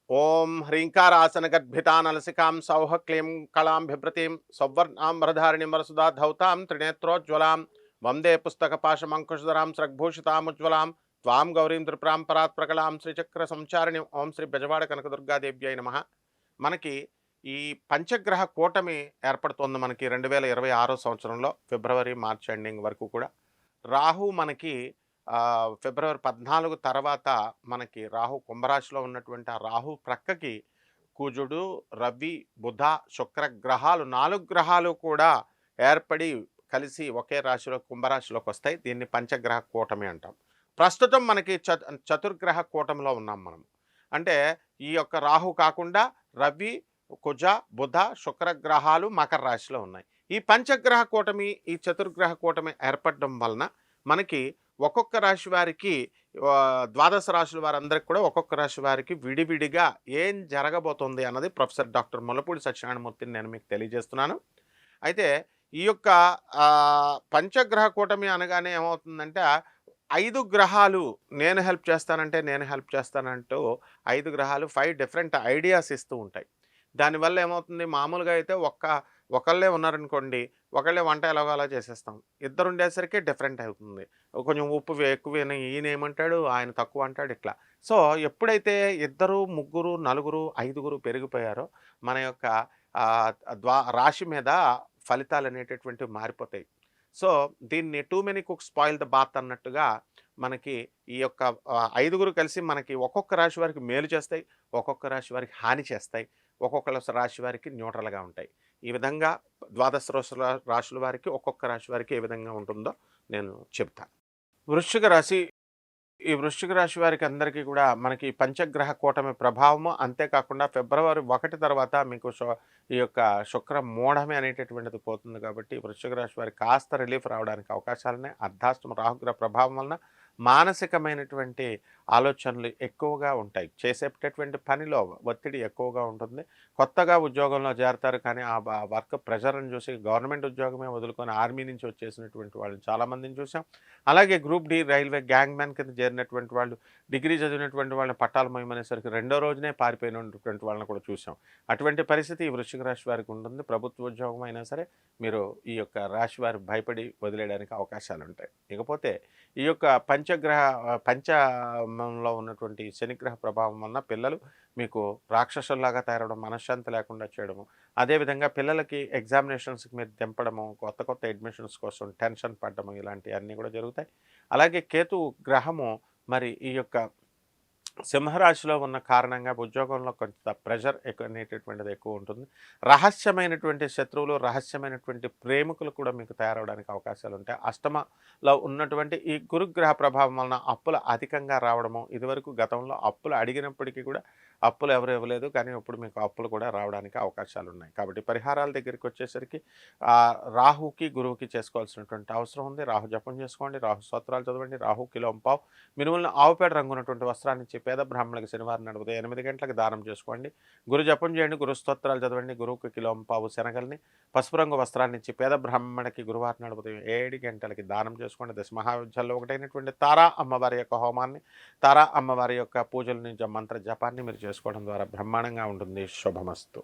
ఓం హ్రీంకారాసనగద్భితానలసికాం సౌః క్లీం కళాం బిభ్రతీం సౌవర్ణాంబరధారిణీం వరసుదా ధౌతాం త్రినేత్రోజ్వలాం వందే పుస్తకపాశమంకుశధరాం స్రగ్భూషితాముజ్వలాం త్వాం గౌరీం త్రిపురాం పరాత్ ప్రకలాం శ్రీచక్ర సంచారిణి ఓం శ్రీ బెజవాడ కనకదుర్గాదేవ్యై నమః. మనకి ఈ పంచగ్రహ కూటమి ఏర్పడుతోంది మనకి 2026 సంవత్సరంలో ఫిబ్రవరి మార్చ్ ఎండింగ్ వరకు కూడా. రాహు మనకి ఫిబ్రవరి 14 తర్వాత మనకి రాహు కుంభరాశిలో ఉన్నటువంటి ఆ రాహు ప్రక్కకి కుజుడు, రవి, బుధ, శుక్ర గ్రహాలు 4 గ్రహాలు కూడా ఏర్పడి కలిసి ఒకే రాశిలో కుంభరాశిలోకి వస్తాయి. దీన్ని పంచగ్రహ కూటమి అంటాం. ప్రస్తుతం మనకి చతుర్గ్రహ కూటమిలో ఉన్నాం మనం. అంటే ఈ యొక్క రాహు కాకుండా రవి, కుజ, బుధ, శుక్ర గ్రహాలు మకర రాశిలో ఉన్నాయి. ఈ పంచగ్రహ కూటమి, ఈ చతుర్గ్రహ కూటమి ఏర్పడడం వలన మనకి ఒక్కొక్క రాశి వారికి ద్వాదశ రాశుల వారందరికీ కూడా ఒక్కొక్క రాశి వారికి విడివిడిగా ఏం జరగబోతోంది అన్నది ప్రొఫెసర్ డాక్టర్ ముల్లపూడి సత్యనారాయణమూర్తిని నేను మీకు తెలియజేస్తున్నాను. అయితే ఈ యొక్క పంచగ్రహ కూటమి అనగానే ఏమవుతుందంటే 5 గ్రహాలు నేను హెల్ప్ చేస్తానంటే నేను హెల్ప్ చేస్తానంటూ 5 గ్రహాలు 5 డిఫరెంట్ ఐడియాస్ ఇస్తూ ఉంటాయి. దానివల్ల ఏమవుతుంది, మామూలుగా అయితే ఒకళ్ళే ఉన్నారనుకోండి, ఒకళ్ళే వంట ఎలాగో అలా చేసేస్తాం. ఇద్దరు ఉండేసరికి డిఫరెంట్ అవుతుంది. కొంచెం ఉప్పు ఎక్కువని ఈయన ఏమంటాడు, ఆయన తక్కువ అంటాడు ఇట్లా. సో ఎప్పుడైతే ఇద్దరు, ముగ్గురు, నలుగురు, ఐదుగురు పెరిగిపోయారో మన యొక్క రాశి మీద ఫలితాలు అనేటటువంటివి మారిపోతాయి. సో దీన్ని too many cooks spoil the broth అన్నట్టుగా మనకి ఈ యొక్క ఐదుగురు కలిసి మనకి ఒక్కొక్క రాశి వారికి మేలు చేస్తాయి, ఒక్కొక్క రాశి వారికి హాని చేస్తాయి, ఒక్కొక్క రాశి వారికి న్యూట్రల్గా ఉంటాయి. ఈ విధంగా ద్వాదశ రాశుల వారికి ఒక్కొక్క రాశి వారికి ఏ విధంగా ఉంటుందో నేను చెప్తాను. వృశ్చిక రాశి, ఈ వృశ్చిక రాశి వారికి అందరికీ కూడా మనకి పంచగ్రహ కూటమి ప్రభావము, అంతేకాకుండా ఫిబ్రవరి 1 తర్వాత మీకు ఈ యొక్క శుక్ర మూఢమి అనేటటువంటిది పోతుంది. కాబట్టి వృశ్చిక రాశి వారికి కాస్త రిలీఫ్ రావడానికి అవకాశాలున్నాయి. అర్ధాష్టమ రాహుగ్రహ ప్రభావం వలన మానసికమైనటువంటి ఆలోచనలు ఎక్కువగా ఉంటాయి. చేసేటటువంటి పనిలో ఒత్తిడి ఎక్కువగా ఉంటుంది. కొత్తగా ఉద్యోగంలో చేరతారు, కానీ ఆ వర్క్ ప్రెషర్ని చూసి గవర్నమెంట్ ఉద్యోగమే వదులుకొని ఆర్మీ నుంచి వచ్చేసినటువంటి వాళ్ళని చాలామందిని చూసాం. అలాగే group D railway gangman కింద చేరినటువంటి వాళ్ళు, డిగ్రీ చదివినటువంటి వాళ్ళని పట్టాలు మోయమనేసరికి రెండో రోజునే పారిపోయినటువంటి వాళ్ళని కూడా చూసాం. అటువంటి పరిస్థితి ఈ వృశ్చిక రాశి వారికి ఉంటుంది. ప్రభుత్వ ఉద్యోగం అయినా సరే మీరు ఈ యొక్క రాశి వారు భయపడి వదిలేయడానికి అవకాశాలు ఉంటాయి. ఇకపోతే ఈ యొక్క పంచమంలో ఉన్నటువంటి శనిగ్రహ ప్రభావం వలన పిల్లలు మీకు రాక్షసుల్లాగా తయారవడం, మనశ్శాంతి లేకుండా చేయడము, అదేవిధంగా పిల్లలకి ఎగ్జామినేషన్స్కి మీరు దింపడము, కొత్త కొత్త అడ్మిషన్స్ కోసం టెన్షన్ పడ్డము, ఇలాంటివన్నీ కూడా జరుగుతాయి. అలాగే కేతు గ్రహము మరి ఈ యొక్క సింహరాశిలో ఉన్న కారణంగా ఉద్యోగంలో కొంత ప్రెషర్ అనేటటువంటిది ఎక్కువ ఉంటుంది. రహస్యమైనటువంటి శత్రువులు, రహస్యమైనటువంటి ప్రేమికులు కూడా మీకు తయారవడానికి అవకాశాలు ఉంటాయి. అష్టమలో ఉన్నటువంటి ఈ గురుగ్రహ ప్రభావం వలన అప్పులు అధికంగా రావడము, ఇదివరకు గతంలో అప్పులు అడిగినప్పటికీ కూడా అప్పులు ఎవరు ఇవ్వలేదు, కానీ ఇప్పుడు మీకు అప్పులు కూడా రావడానికి అవకాశాలు ఉన్నాయి. కాబట్టి పరిహారాల దగ్గరికి వచ్చేసరికి రాహుకి గురువుకి చేసుకోవాల్సినటువంటి అవసరం ఉంది. రాహు జపం చేసుకోండి, రాహు స్తోత్రాలు చదవండి, రాహు కిలోంపావు మినుములను ఆవుపేడ రంగున్నటువంటి వస్త్రాన్ని ఇచ్చి పేద బ్రాహ్మణులకు శనివారం నడుపుతే 8 గంటలకు దానం చేసుకోండి. గురు జపం చేయండి, గురు స్తోత్రాలు చదవండి, గురువుకి కిలోంపావు శనగల్ని పసుపు రంగు వస్త్రాన్ని ఇచ్చి పేద బ్రాహ్మణుడికి గురువారం నడుపుతే 7 గంటలకి దానం చేసుకోండి. దశ మహావిద్యాల్లో ఒకటైనటువంటి తారా అమ్మవారి యొక్క హోమాన్ని, తారా అమ్మవారి యొక్క పూజల నుంచి మంత్ర జపాన్ని మీరు చేసుకోవడం ద్వారా బ్రహ్మాండంగా ఉంటుంది. శుభమస్తు.